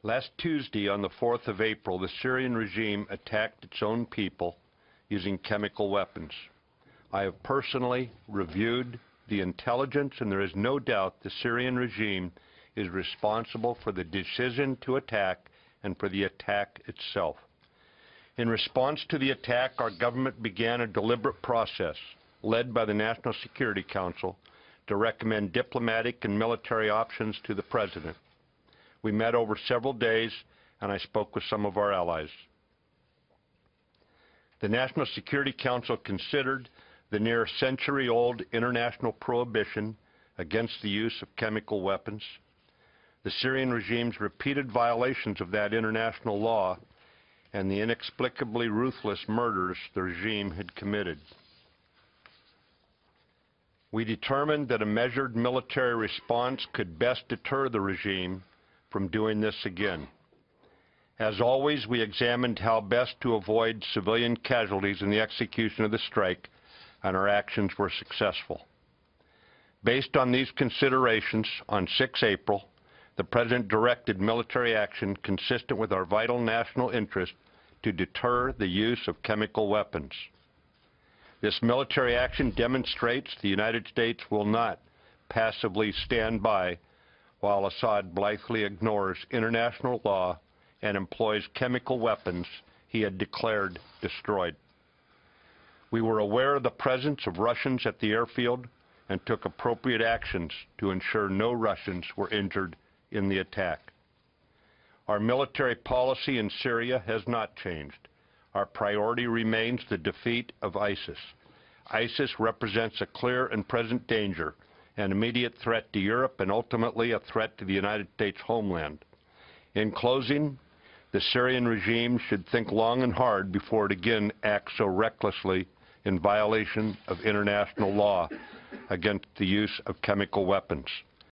Last Tuesday, on the 4th of April, the Syrian regime attacked its own people using chemical weapons. I have personally reviewed the intelligence, and there is no doubt the Syrian regime is responsible for the decision to attack and for the attack itself. In response to the attack, our government began a deliberate process, led by the National Security Council, to recommend diplomatic and military options to the President. We met over several days, and I spoke with some of our allies. The National Security Council considered the near century-old international prohibition against the use of chemical weapons, the Syrian regime's repeated violations of that international law, and the inexplicably ruthless murders the regime had committed. We determined that a measured military response could best deter the regime from doing this again. As always, we examined how best to avoid civilian casualties in the execution of the strike, and our actions were successful. Based on these considerations, on 6 April, the President directed military action consistent with our vital national interest to deter the use of chemical weapons. This military action demonstrates the United States will not passively stand by while Assad blithely ignores international law and employs chemical weapons he had declared destroyed. We were aware of the presence of Russians at the airfield and took appropriate actions to ensure no Russians were injured in the attack. Our military policy in Syria has not changed. Our priority remains the defeat of ISIS. ISIS represents a clear and present danger, an immediate threat to Europe, and ultimately a threat to the United States homeland. In closing, the Syrian regime should think long and hard before it again acts so recklessly in violation of international law against the use of chemical weapons.